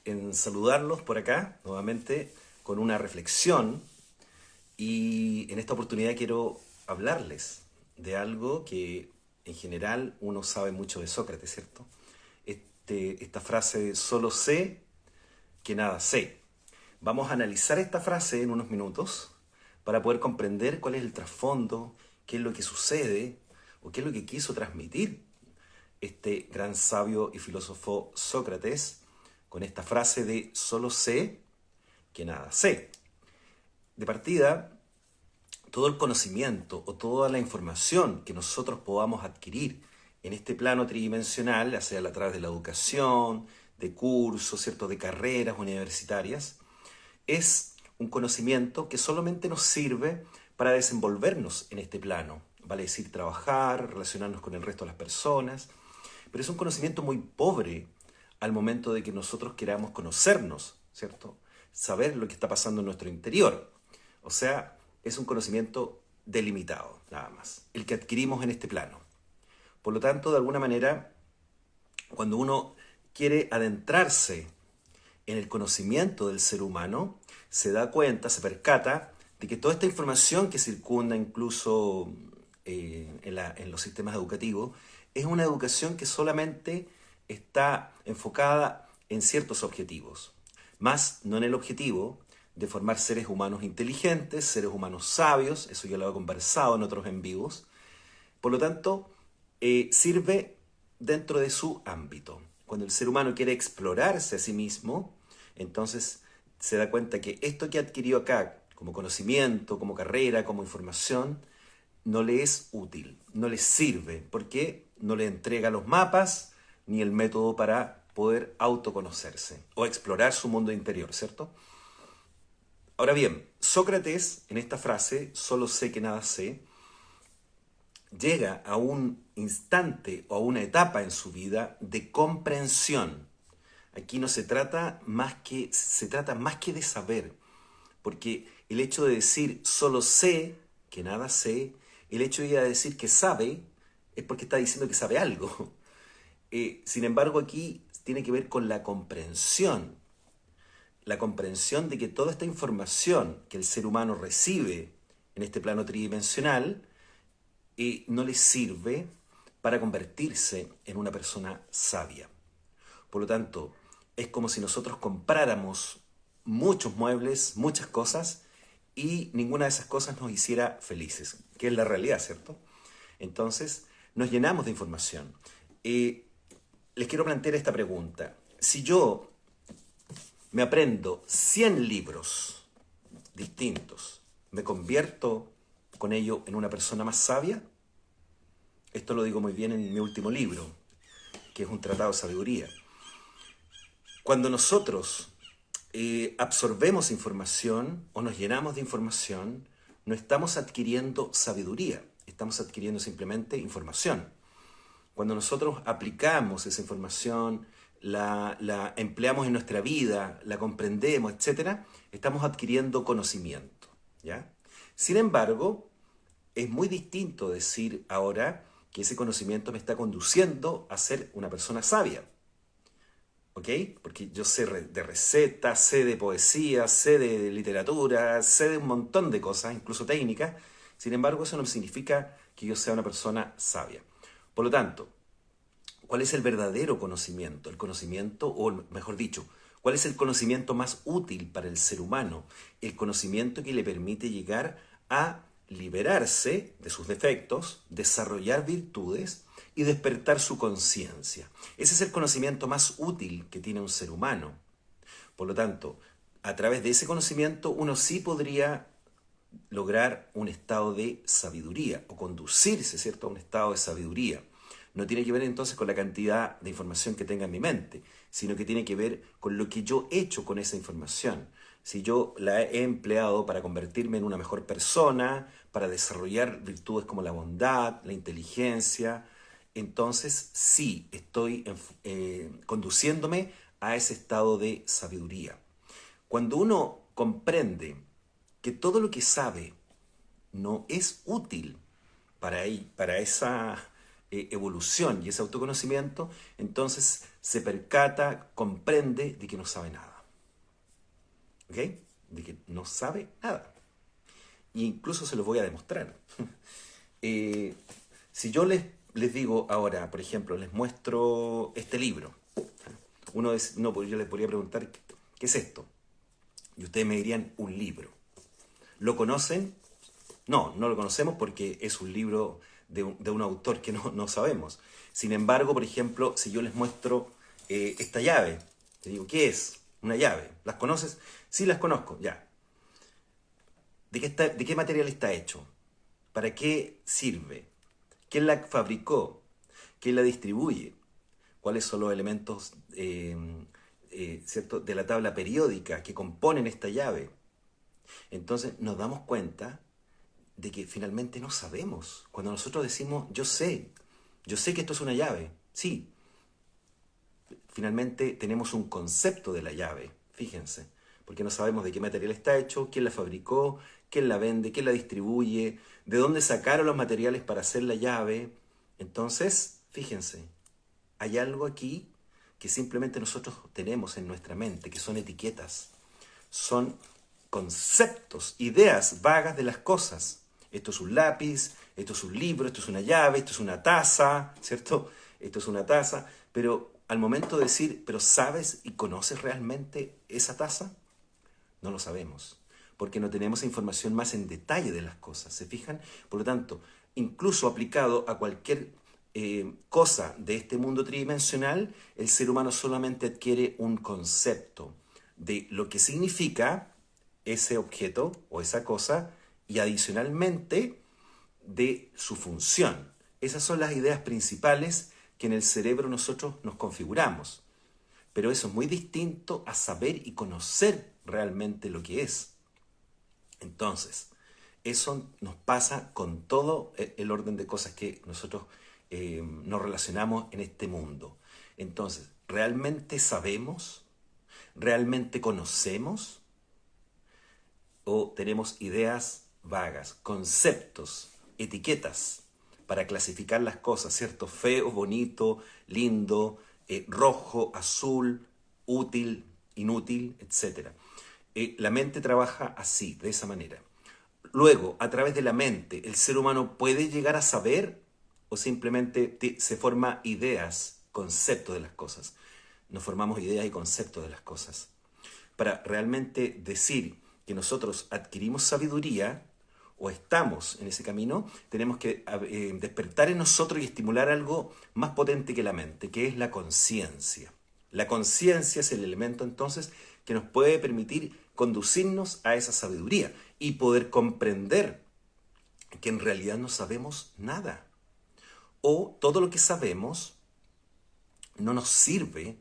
En saludarlos por acá nuevamente con una reflexión y en esta oportunidad quiero hablarles de algo que en general uno sabe mucho de Sócrates, ¿cierto? Esta frase de solo sé que nada sé. Vamos a analizar esta frase en unos minutos para poder comprender cuál es el trasfondo, qué es lo que sucede o qué es lo que quiso transmitir este gran sabio y filósofo Sócrates con esta frase de solo sé que nada sé. De partida, todo el conocimiento o toda la información que nosotros podamos adquirir en este plano tridimensional, ya sea a través de la educación, de cursos, ¿cierto?, de carreras universitarias, es un conocimiento que solamente nos sirve para desenvolvernos en este plano, vale decir trabajar, relacionarnos con el resto de las personas, pero es un conocimiento muy pobre al momento de que nosotros queramos conocernos, ¿cierto? Saber lo que está pasando en nuestro interior. O sea, es un conocimiento delimitado, nada más, el que adquirimos en este plano. Por lo tanto, de alguna manera, cuando uno quiere adentrarse en el conocimiento del ser humano, se da cuenta, se percata de que toda esta información que circunda incluso en los sistemas educativos es una educación que solamente está enfocada en ciertos objetivos, más no en el objetivo de formar seres humanos inteligentes, seres humanos sabios, eso ya lo he conversado en otros en vivos. Por lo tanto, sirve dentro de su ámbito. Cuando el ser humano quiere explorarse a sí mismo, entonces se da cuenta que esto que adquirió acá, como conocimiento, como carrera, como información, no le es útil, no le sirve, porque no le entrega los mapas ni el método para poder autoconocerse o explorar su mundo interior, ¿cierto? Ahora bien, Sócrates, en esta frase, solo sé que nada sé, llega a un instante o a una etapa en su vida de comprensión. Aquí no se trata más que de saber, porque el hecho de decir solo sé que nada sé, el hecho de decir que sabe es porque está diciendo que sabe algo. Sin embargo, aquí tiene que ver con la comprensión de que toda esta información que el ser humano recibe en este plano tridimensional no le sirve para convertirse en una persona sabia. Por lo tanto, es como si nosotros compráramos muchos muebles, muchas cosas, y ninguna de esas cosas nos hiciera felices, que es la realidad, ¿cierto? Entonces, nos llenamos de información. Eh, Les quiero plantear esta pregunta. Si yo me aprendo 100 libros distintos, ¿me convierto con ello en una persona más sabia? Esto lo digo muy bien en mi último libro, que es un tratado de sabiduría. Cuando nosotros absorbemos información o nos llenamos de información, no estamos adquiriendo sabiduría, estamos adquiriendo simplemente información. Cuando nosotros aplicamos esa información, la empleamos en nuestra vida, la comprendemos, etcétera, estamos adquiriendo conocimiento, ¿ya? Sin embargo, es muy distinto decir ahora que ese conocimiento me está conduciendo a ser una persona sabia. ¿Ok? Porque yo sé de recetas, sé de poesía, sé de literatura, sé de un montón de cosas, incluso técnicas. Sin embargo, eso no significa que yo sea una persona sabia. Por lo tanto, ¿cuál es el verdadero conocimiento? El conocimiento, o mejor dicho, ¿cuál es el conocimiento más útil para el ser humano? El conocimiento que le permite llegar a liberarse de sus defectos, desarrollar virtudes y despertar su conciencia. Ese es el conocimiento más útil que tiene un ser humano. Por lo tanto, a través de ese conocimiento uno sí podría lograr un estado de sabiduría o conducirse, ¿cierto?, a un estado de sabiduría. No tiene que ver entonces con la cantidad de información que tenga en mi mente, sino que tiene que ver con lo que yo he hecho con esa información. Si yo la he empleado para convertirme en una mejor persona, para desarrollar virtudes como la bondad, la inteligencia, entonces sí estoy conduciéndome a ese estado de sabiduría. Cuando uno comprende que todo lo que sabe no es útil para esa evolución y ese autoconocimiento, entonces se percata, comprende de que no sabe nada. ¿Ok? De que no sabe nada. E incluso se los voy a demostrar. Eh, si yo les digo ahora, por ejemplo, les muestro este libro, yo les podría preguntar, ¿qué es esto? Y ustedes me dirían, un libro. ¿Lo conocen? No, no lo conocemos porque es un libro de un autor que no sabemos. Sin embargo, por ejemplo, si yo les muestro esta llave, te digo, ¿qué es? Una llave. ¿Las conoces? Sí, las conozco, ya. ¿De qué material está hecho? ¿Para qué sirve? ¿Quién la fabricó? ¿Quién la distribuye? ¿Cuáles son los elementos ¿cierto? de la tabla periódica que componen esta llave? Entonces nos damos cuenta de que finalmente no sabemos. Cuando nosotros decimos, yo sé que esto es una llave, sí, finalmente tenemos un concepto de la llave, fíjense, porque no sabemos de qué material está hecho, quién la fabricó, quién la vende, quién la distribuye, de dónde sacaron los materiales para hacer la llave. Entonces, fíjense, hay algo aquí que simplemente nosotros tenemos en nuestra mente, que son etiquetas, son conceptos, ideas vagas de las cosas. Esto es un lápiz, esto es un libro, esto es una llave, esto es una taza, ¿cierto? Esto es una taza, pero al momento de decir, pero ¿sabes y conoces realmente esa taza? No lo sabemos, porque no tenemos información más en detalle de las cosas, ¿se fijan? Por lo tanto, incluso aplicado a cualquier cosa de este mundo tridimensional, el ser humano solamente adquiere un concepto de lo que significa ese objeto o esa cosa y adicionalmente de su función. Esas son las ideas principales que en el cerebro nosotros nos configuramos. Pero eso es muy distinto a saber y conocer realmente lo que es. Entonces, eso nos pasa con todo el orden de cosas que nosotros nos relacionamos en este mundo. Entonces, ¿realmente sabemos? ¿Realmente conocemos? ¿O tenemos ideas vagas, conceptos, etiquetas para clasificar las cosas, ¿cierto? Feo, bonito, lindo, rojo, azul, útil, inútil, etcétera? La mente trabaja así, de esa manera. Luego, a través de la mente, ¿el ser humano puede llegar a saber o simplemente se forma ideas, conceptos de las cosas? Nos formamos ideas y conceptos de las cosas. Para realmente decir que nosotros adquirimos sabiduría o estamos en ese camino, tenemos que despertar en nosotros y estimular algo más potente que la mente, que es la conciencia. La conciencia es el elemento entonces que nos puede permitir conducirnos a esa sabiduría y poder comprender que en realidad no sabemos nada. O todo lo que sabemos no nos sirve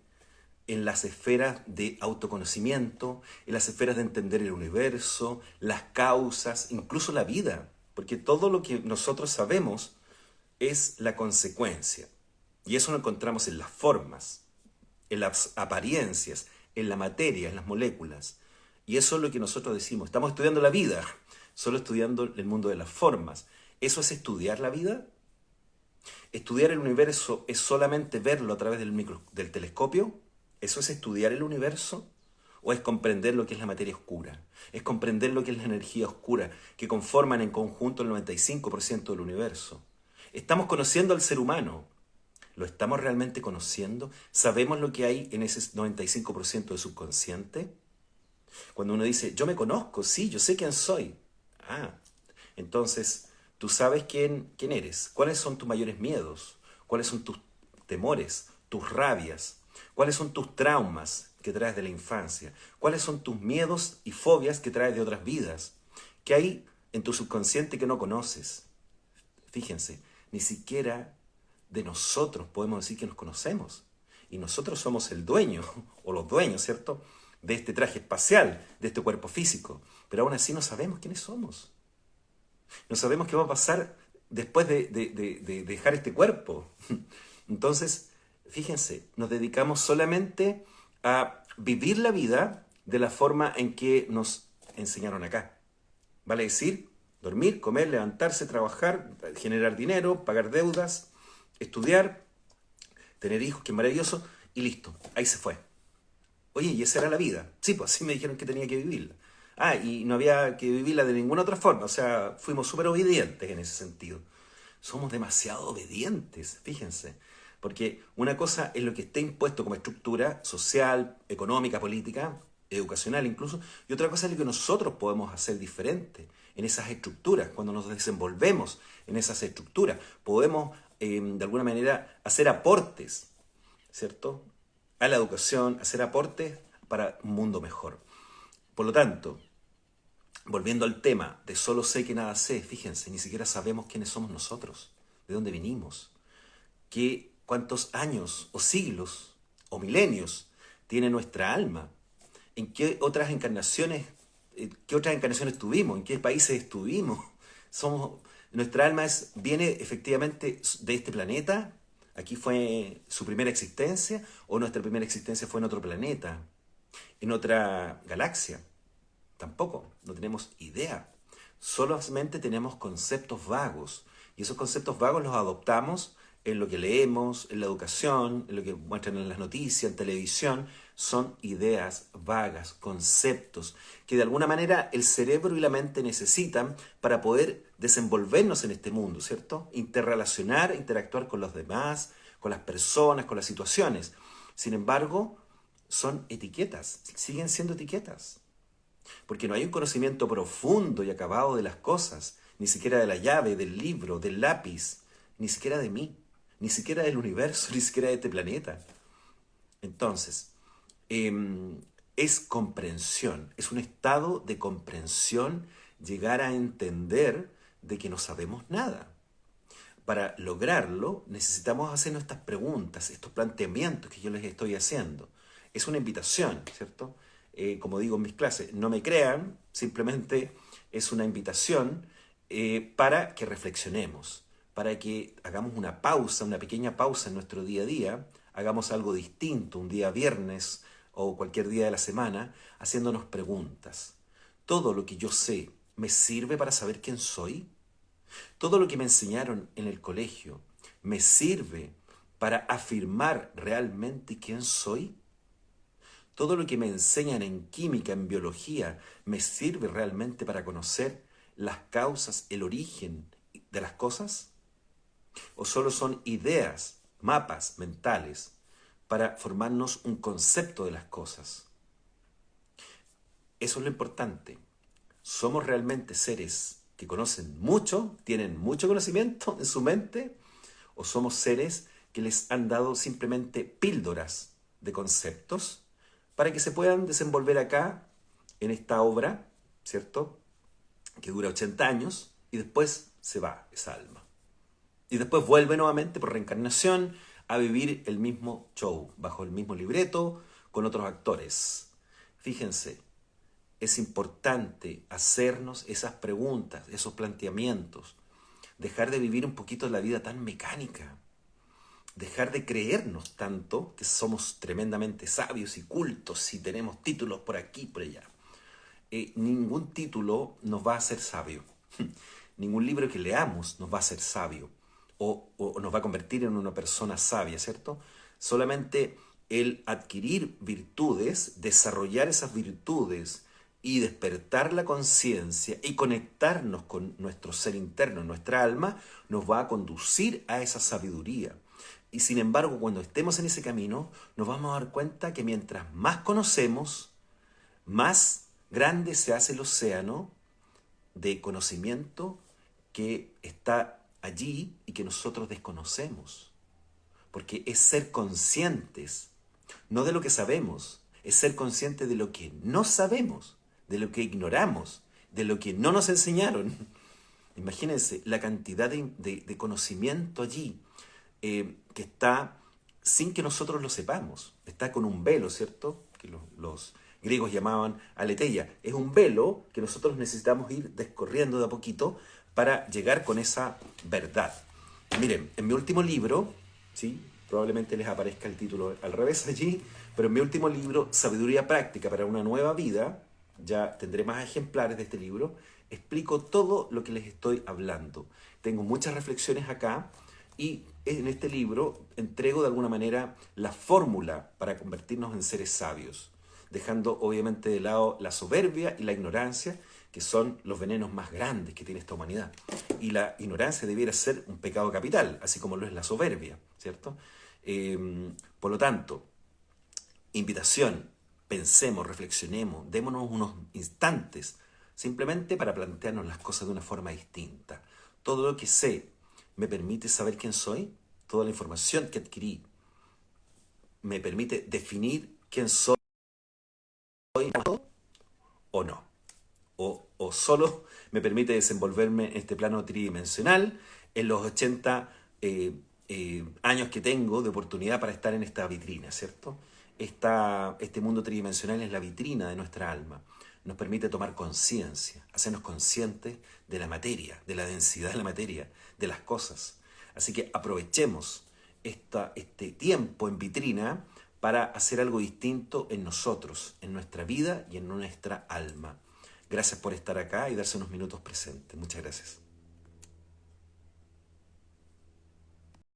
en las esferas de autoconocimiento, en las esferas de entender el universo, las causas, incluso la vida. Porque todo lo que nosotros sabemos es la consecuencia. Y eso lo encontramos en las formas, en las apariencias, en la materia, en las moléculas. Y eso es lo que nosotros decimos. Estamos estudiando la vida, solo estudiando el mundo de las formas. ¿Eso es estudiar la vida? ¿Estudiar el universo es solamente verlo a través del telescopio? ¿Eso es estudiar el universo? ¿O es comprender lo que es la materia oscura? ¿Es comprender lo que es la energía oscura que conforman en conjunto el 95% del universo? ¿Estamos conociendo al ser humano? ¿Lo estamos realmente conociendo? ¿Sabemos lo que hay en ese 95% de subconsciente? Cuando uno dice, yo me conozco, sí, yo sé quién soy. Ah, entonces, tú sabes quién eres. ¿Cuáles son tus mayores miedos? ¿Cuáles son tus temores, tus rabias? ¿Cuáles son tus traumas que traes de la infancia? ¿Cuáles son tus miedos y fobias que traes de otras vidas? ¿Qué hay en tu subconsciente que no conoces? Fíjense, ni siquiera de nosotros podemos decir que nos conocemos. Y nosotros somos el dueño, o los dueños, ¿cierto?, de este traje espacial, de este cuerpo físico. Pero aún así no sabemos quiénes somos. No sabemos qué va a pasar después de dejar este cuerpo. Entonces, fíjense, nos dedicamos solamente a vivir la vida de la forma en que nos enseñaron acá. Vale decir, dormir, comer, levantarse, trabajar, generar dinero, pagar deudas, estudiar, tener hijos, qué maravilloso, y listo, ahí se fue. Oye, y esa era la vida. Sí, pues así me dijeron que tenía que vivirla. Ah, y no había que vivirla de ninguna otra forma, o sea, fuimos súper obedientes en ese sentido. Somos demasiado obedientes, fíjense. Porque una cosa es lo que está impuesto como estructura social, económica, política, educacional incluso, y otra cosa es lo que nosotros podemos hacer diferente en esas estructuras, cuando nos desenvolvemos en esas estructuras. Podemos, de alguna manera, hacer aportes, ¿cierto? A la educación, hacer aportes para un mundo mejor. Por lo tanto, volviendo al tema de solo sé que nada sé, fíjense, ni siquiera sabemos quiénes somos nosotros, de dónde vinimos, cuántos años o siglos o milenios tiene nuestra alma, en qué otras encarnaciones tuvimos, en qué países estuvimos. Somos, nuestra alma viene efectivamente de este planeta, aquí fue su primera existencia, o nuestra primera existencia fue en otro planeta, en otra galaxia. Tampoco, no tenemos idea. Solamente tenemos conceptos vagos. Y esos conceptos vagos los adoptamos en lo que leemos, en la educación, en lo que muestran en las noticias, en televisión. Son ideas vagas, conceptos, que de alguna manera el cerebro y la mente necesitan para poder desenvolvernos en este mundo, ¿cierto? Interrelacionar, interactuar con los demás, con las personas, con las situaciones. Sin embargo, son etiquetas, siguen siendo etiquetas. Porque no hay un conocimiento profundo y acabado de las cosas, ni siquiera de la llave, del libro, del lápiz, ni siquiera de mí, ni siquiera del universo, ni siquiera de este planeta. Entonces, es comprensión, es un estado de comprensión llegar a entender de que no sabemos nada. Para lograrlo necesitamos hacernos estas preguntas, estos planteamientos que yo les estoy haciendo. Es una invitación, ¿cierto? Como digo en mis clases, no me crean, simplemente es una invitación para que reflexionemos, para que hagamos una pausa, una pequeña pausa en nuestro día a día, hagamos algo distinto un día viernes o cualquier día de la semana, haciéndonos preguntas. ¿Todo lo que yo sé me sirve para saber quién soy? ¿Todo lo que me enseñaron en el colegio me sirve para afirmar realmente quién soy? ¿Todo lo que me enseñan en química, en biología, me sirve realmente para conocer las causas, el origen de las cosas? ¿O solo son ideas, mapas mentales para formarnos un concepto de las cosas? Eso es lo importante. ¿Somos realmente seres que conocen mucho, tienen mucho conocimiento en su mente? ¿O somos seres que les han dado simplemente píldoras de conceptos para que se puedan desenvolver acá, en esta obra, ¿cierto? Que dura 80 años y después se va esa alma. Y después vuelve nuevamente por reencarnación a vivir el mismo show, bajo el mismo libreto, con otros actores. Fíjense, es importante hacernos esas preguntas, esos planteamientos, dejar de vivir un poquito la vida tan mecánica, dejar de creernos tanto que somos tremendamente sabios y cultos y tenemos títulos por aquí y por allá. Ningún título nos va a hacer sabio. Ningún libro que leamos nos va a hacer sabio o nos va a convertir en una persona sabia, ¿cierto? Solamente el adquirir virtudes, desarrollar esas virtudes y despertar la conciencia y conectarnos con nuestro ser interno, nuestra alma, nos va a conducir a esa sabiduría. Y sin embargo, cuando estemos en ese camino, nos vamos a dar cuenta que mientras más conocemos, más grande se hace el océano de conocimiento que está allí y que nosotros desconocemos. Porque es ser conscientes, no de lo que sabemos, es ser conscientes de lo que no sabemos, de lo que ignoramos, de lo que no nos enseñaron. Imagínense la cantidad de conocimiento allí que está sin que nosotros lo sepamos. Está con un velo, ¿cierto? Que los griegos llamaban aletheia. Es un velo que nosotros necesitamos ir descorriendo de a poquito para llegar con esa verdad. Miren, en mi último libro, ¿sí? Probablemente les aparezca el título al revés allí, pero en mi último libro, Sabiduría Práctica para una Nueva Vida, ya tendré más ejemplares de este libro, explico todo lo que les estoy hablando. Tengo muchas reflexiones acá y en este libro entrego de alguna manera la fórmula para convertirnos en seres sabios, dejando obviamente de lado la soberbia y la ignorancia, que son los venenos más grandes que tiene esta humanidad. Y la ignorancia debiera ser un pecado capital, así como lo es la soberbia, ¿cierto? Por lo tanto, invitación, pensemos, reflexionemos, démonos unos instantes simplemente para plantearnos las cosas de una forma distinta. Todo lo que sé me permite saber quién soy, toda la información que adquirí me permite definir quién soy o no. O solo me permite desenvolverme en este plano tridimensional en los 80 años que tengo de oportunidad para estar en esta vitrina, ¿cierto? Este mundo tridimensional es la vitrina de nuestra alma. Nos permite tomar conciencia, hacernos conscientes de la materia, de la densidad de la materia, de las cosas. Así que aprovechemos este tiempo en vitrina para hacer algo distinto en nosotros, en nuestra vida y en nuestra alma. Gracias por estar acá y darse unos minutos presentes. Muchas gracias.